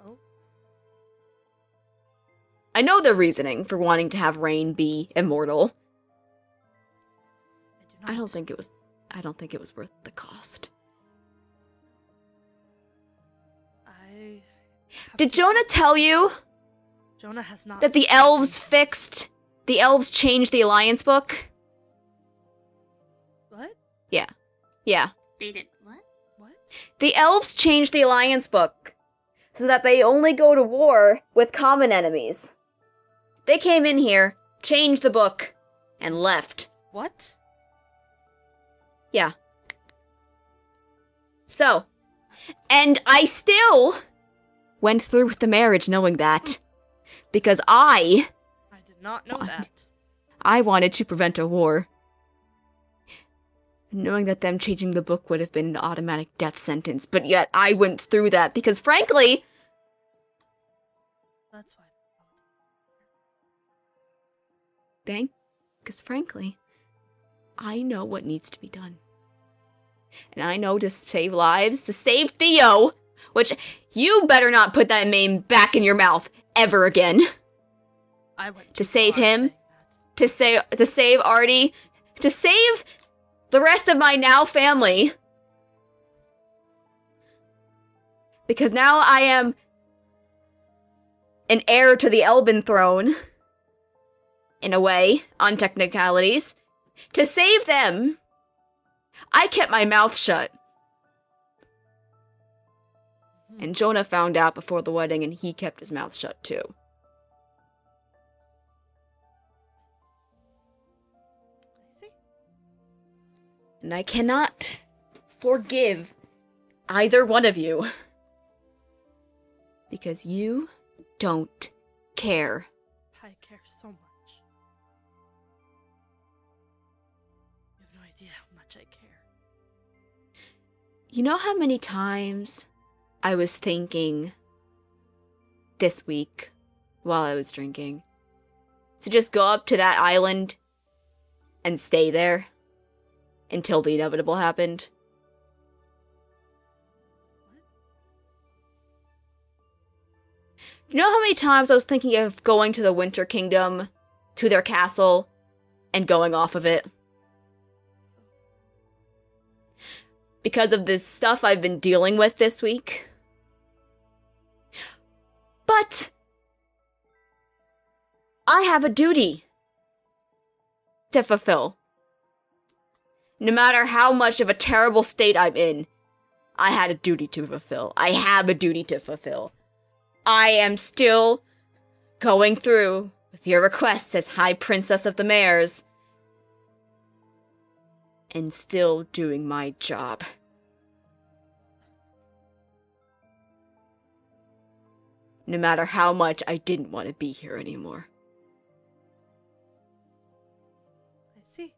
Oh. I know their reasoning for wanting to have Rain be immortal. I I don't think it was worth the cost. I have Did to Jonah tell you Jonah has not that the said elves anything. the elves changed the alliance book? What? Yeah. They did what? What? The elves changed the alliance book so that they only go to war with common enemies. They came in here, changed the book, and left. What? Yeah. So, and I still went through with the marriage knowing that. Because I did not know that. I wanted to prevent a war. Knowing that them changing the book would have been an automatic death sentence, but yet I went through that because frankly... That's why. Because frankly, I know what needs to be done. And I know to save lives, to save Theo, which you better not put that name back in your mouth ever again. I went To too save far him? saying that. To save Artie, to save the rest of my now family. Because now I am an heir to the Elven throne. In a way, on technicalities. To save them, I kept my mouth shut. And Jonah found out before the wedding and he kept his mouth shut too. I see. And I cannot forgive either one of you. Because you don't care. I care so much. You have no idea how much I care. You know how many times I was thinking this week while I was drinking to just go up to that island and stay there until the inevitable happened? You know how many times I was thinking of going to the Winter Kingdom, to their castle, and going off of it? because of this stuff I've been dealing with this week. But I have a duty to fulfill. No matter how much of a terrible state I'm in, I had a duty to fulfill. I have a duty to fulfill. I am still going through with your requests as High Princess of the Mares, and still doing my job. No matter how much I didn't want to be here anymore. I see.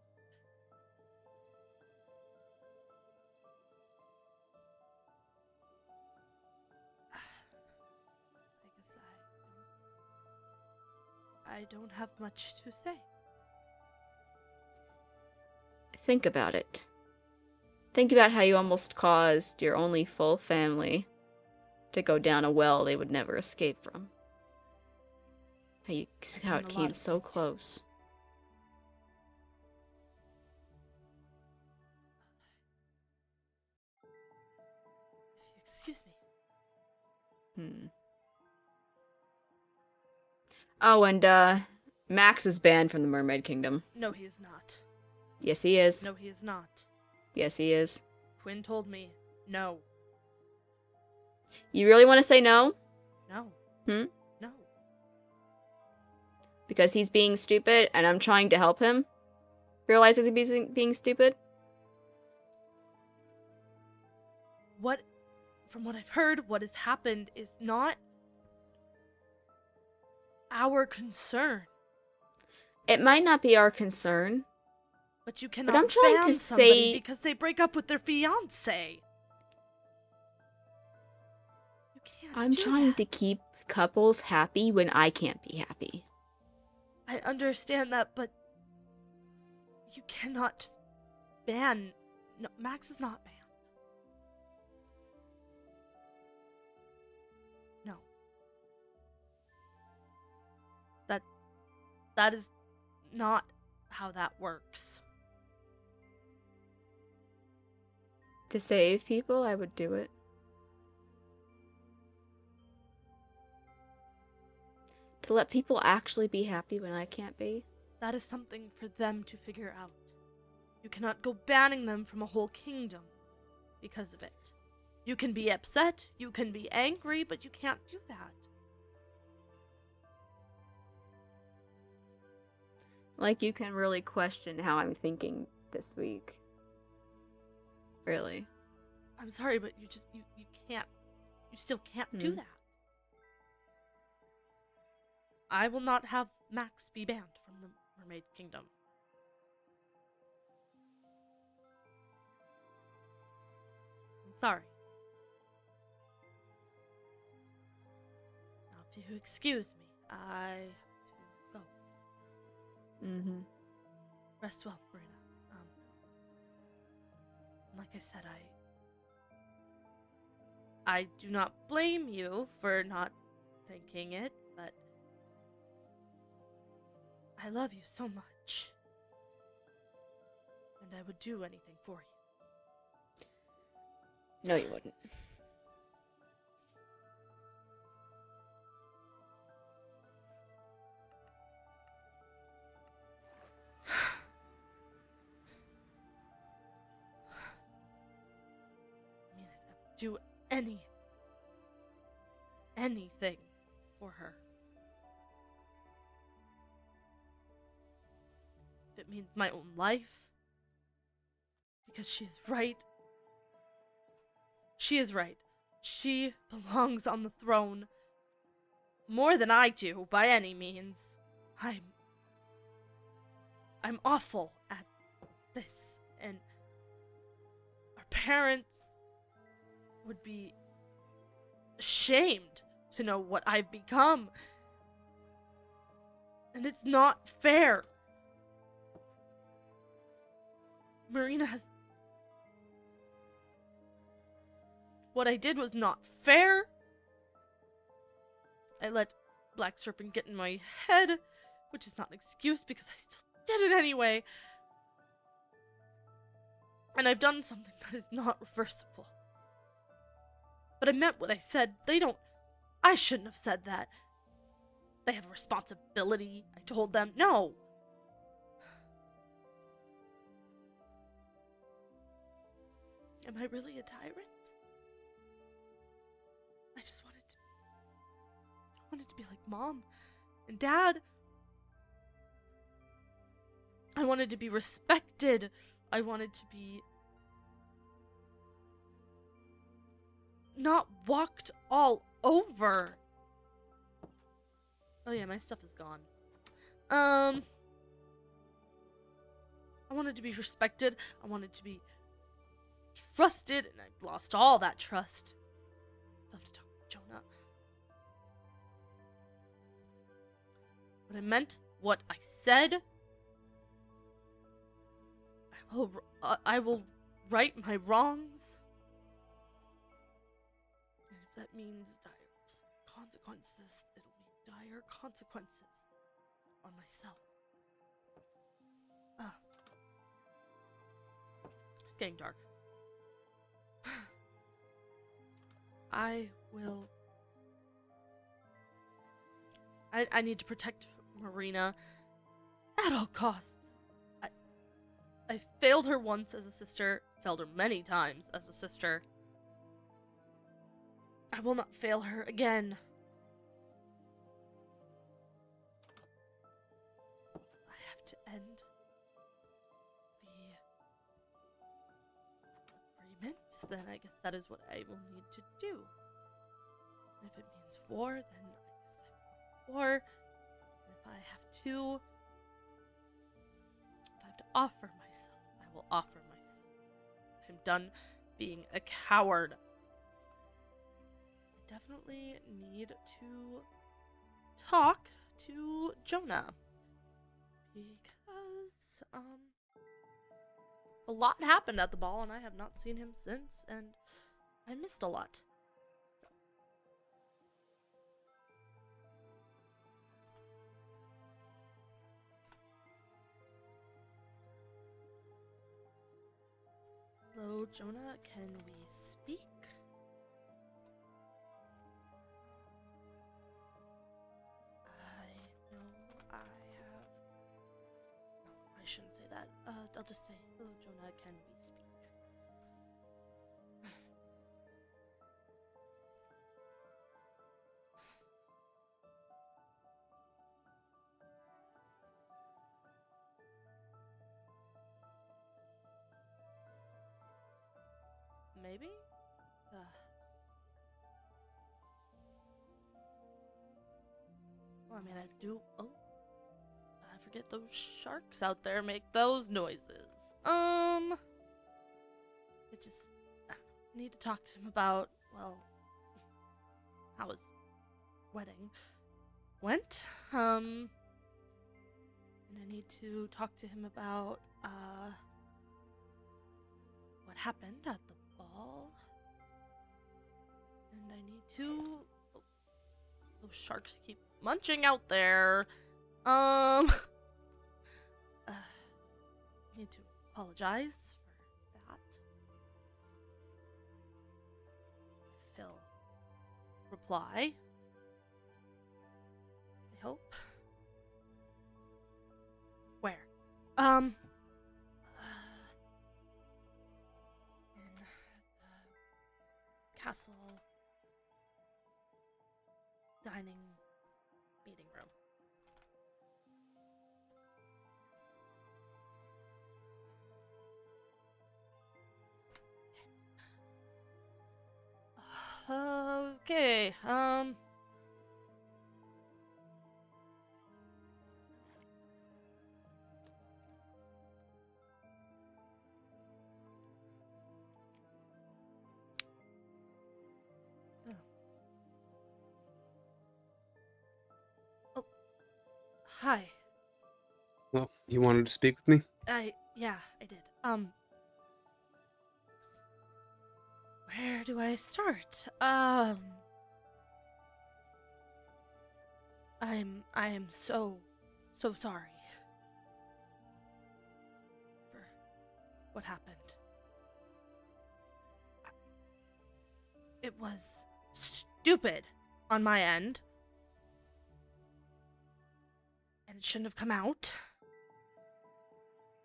I don't have much to say. Think about it. Think about how you almost caused your only full family to go down a well they would never escape from. How it came so close. If you excuse me. Oh, and Max is banned from the Mermaid Kingdom. No, he is not. Yes, he is. No, he is not. Yes, he is. Quinn told me no. You really want to say no? No. No. Because he's being stupid, and I'm trying to help him realize he's being stupid? From what I've heard, what has happened is not our concern. It might not be our concern. But you cannot I'm trying ban to somebody say... because they break up with their fiancé. You can't I'm do trying that. to keep couples happy when I can't be happy. I understand that, but you cannot just ban... No, Max is not banned. No. That is not how that works. To save people, I would do it. To let people actually be happy when I can't be. That is something for them to figure out. You cannot go banning them from a whole kingdom because of it. You can be upset, you can be angry, but you can't do that. Like, you can really question how I'm thinking this week. Really. I'm sorry, but you can't. You still can't do that. I will not have Max be banned from the Mermaid Kingdom. I'm sorry. Now, if you excuse me, I have to go. Rest well, Marina. Like I said, I do not blame you for not thinking it, but I love you so much. And I would do anything for you. No, you wouldn't. Do anything for her. If it means my own life, because she is right. She is right. She belongs on the throne more than I do, by any means. I'm awful at this, and our parents would be ashamed to know what I've become. And it's not fair. Marina has... What I did was not fair. I let Black Serpent get in my head, which is not an excuse because I still did it anyway. And I've done something that is not reversible. But I meant what I said. I shouldn't have said that. They have a responsibility, I told them. No! Am I really a tyrant? I just wanted to be like Mom and Dad. I wanted to be respected. I wanted to be not walked all over. Oh yeah, my stuff is gone. I wanted to be respected. I wanted to be trusted, and I've lost all that trust. I'll have to talk to Jonah. But I meant what I said. I will right my wrongs. And if that means dire consequences, it'll be dire consequences on myself. It's getting dark. I need to protect Marina at all costs. I failed her once as a sister, failed her many times as a sister. I will not fail her again. I have to end the agreement. Then I guess that is what I will need to do. And if it means war, then I guess I will war. And if I have to offer myself, I will offer myself. I'm done being a coward. I definitely need to talk to Jonah. Because, a lot happened at the ball, and I have not seen him since, and I missed a lot. Hello, Jonah, can we speak? I know I have... No, I shouldn't say that. I'll just say, hello, Jonah, can we speak? Maybe? Well, I mean, I do... Oh. I forget those sharks out there make those noises. I just... I need to talk to him about, well... how his wedding went. And I need to talk to him about, what happened at the ball. And I need to... Oh, those sharks keep munching out there. Need to apologize for that. If he'll reply. I hope. Where? In the castle dining meeting room. Okay, Oh. Hi. Well, you wanted to speak with me? Yeah, I did. Where do I start? I am so sorry for what happened. It was stupid on my end. And it shouldn't have come out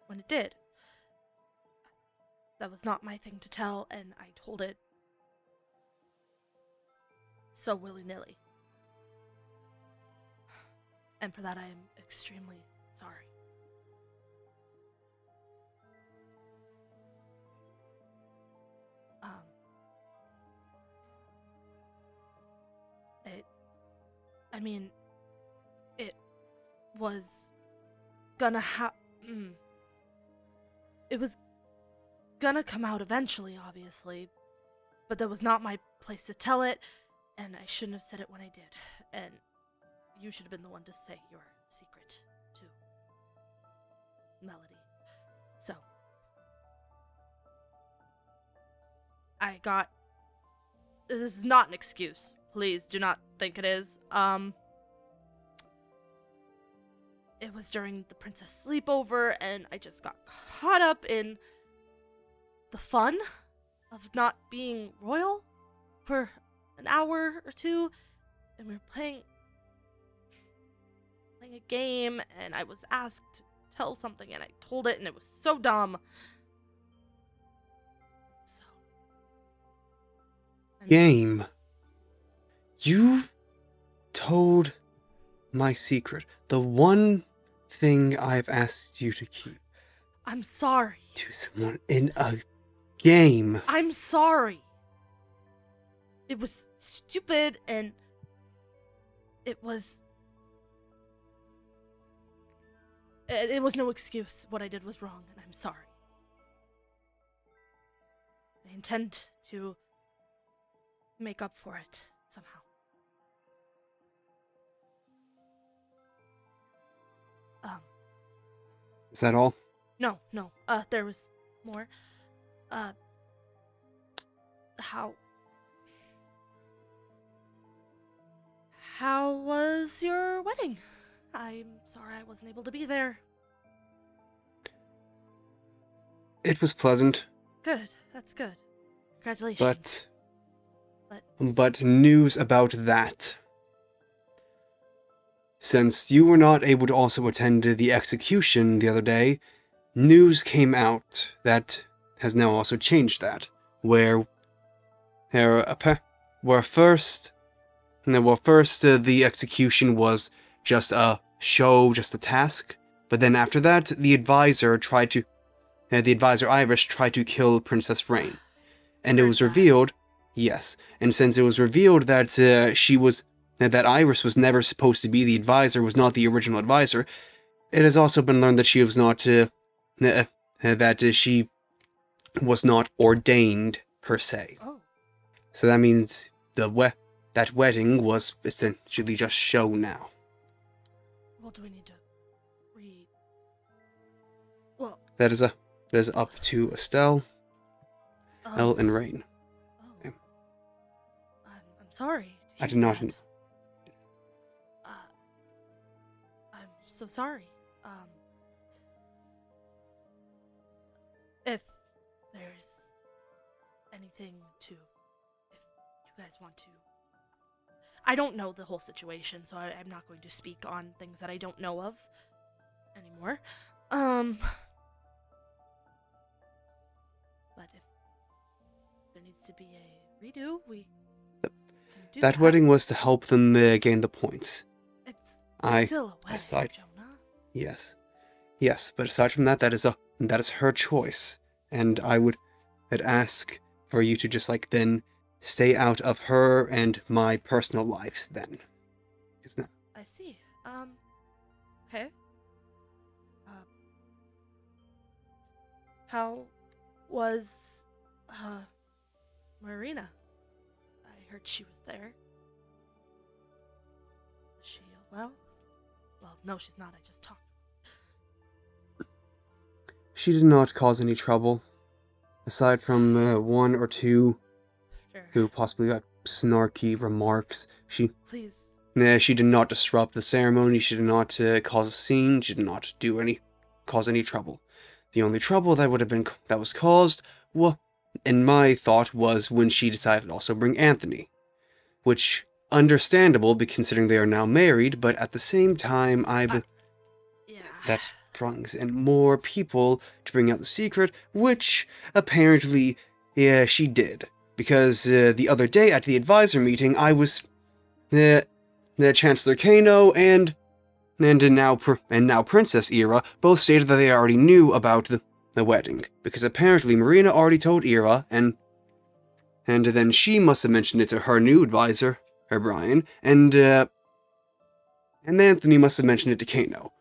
when it did. That was not my thing to tell, and I told it so willy-nilly. And for that, I am extremely sorry. It was gonna it was gonna come out eventually, obviously, but that was not my place to tell it, and I shouldn't have said it when I did, and you should have been the one to say your secret to Melody. So, this is not an excuse. Please do not think it is. It was during the princess sleepover, and I just got caught up in the fun of not being royal for an hour or two, and we were playing a game, and I was asked to tell something, and I told it, and it was so dumb. So, Game. You told my secret. The one thing I've asked you to keep. I'm sorry. To someone in a game. I'm sorry. It was stupid, and it was no excuse. What I did was wrong, and I'm sorry. I intend to make up for it somehow. Is that all? No. There was more. How was your wedding? I'm sorry I wasn't able to be there. It was pleasant. Good. That's good. Congratulations. But news about that. Since you were not able to also attend the execution the other day, news came out that has now also changed that. Where first the execution was just a show, just a task, but then after that, the advisor Iris tried to kill Princess Rain, and it was revealed, yes, and since it was revealed that that Iris was never supposed to be the advisor, was not the original advisor, it has also been learned that she was not she was not ordained per se. Oh. So that means that wedding was essentially just show now. Well, do we need to read? Well, That is up to Estelle, Elle, and Rain. Oh. I'm sorry. I did not. That. I'm so sorry. If there's anything if you guys want to. I don't know the whole situation, so I'm not going to speak on things that I don't know of anymore. But if there needs to be a redo, we can do that. That wedding was to help them gain the points. It's still a wedding, Jonah. Yes, but aside from that, that is her choice, and I would ask for you to just then stay out of her and my personal lives then. I see. Okay. How was Marina? I heard she was there. Is she well? Well, no, she's not. I just talked. She did not cause any trouble, aside from one or two who possibly got snarky remarks. Please. She did not disrupt the ceremony. She did not cause a scene. She did not cause any trouble. The only trouble that was caused and my thought was when she decided to also bring Anthony, which understandable considering they are now married, but at the same time Yeah. that brings in more people to bring out the secret, which apparently, yeah, she did. Because the other day at the advisor meeting, I was the Chancellor Kano and now Princess Ira both stated that they already knew about the wedding, because apparently Marina already told Ira, and then she must have mentioned it to her new advisor, her Brian, and Anthony must have mentioned it to Kano.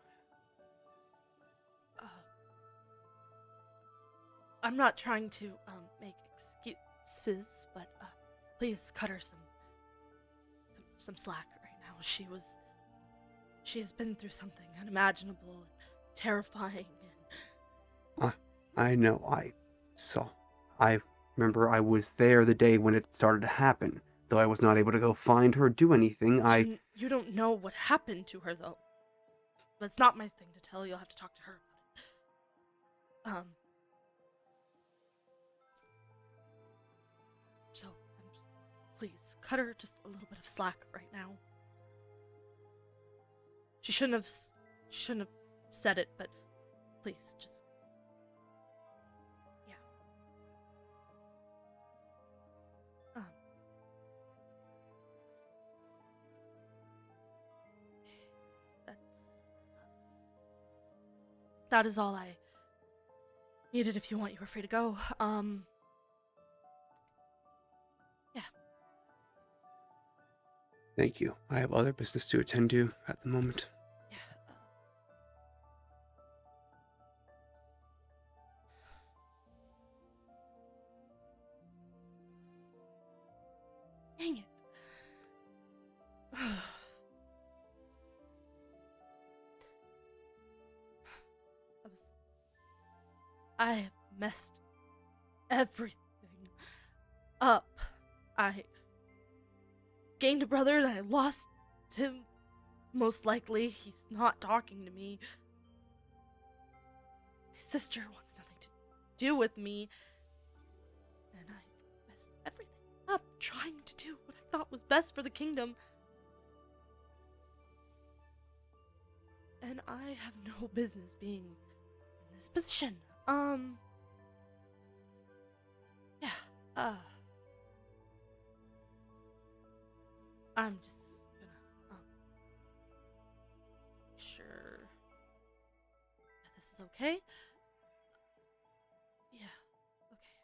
I'm not trying to make excuses, but please cut her some slack right now. She has been through something unimaginable and terrifying, and I know. I remember I was there the day when it started to happen. Though I was not able to go find her or do anything, You don't know what happened to her, though. But it's not my thing to tell. You'll have to talk to her about it. So, please, cut her just a little bit of slack right now. She shouldn't have said it, but please, just... Yeah. That is all I needed. If you want, you are free to go. Yeah. Thank you. I have other business to attend to at the moment. Yeah. Dang it. I have messed everything up. I gained a brother, then I lost him. Most likely, he's not talking to me. My sister wants nothing to do with me. And I messed everything up trying to do what I thought was best for the kingdom. And I have no business being in this position. Yeah, I'm just gonna, make sure that this is okay. Yeah, okay,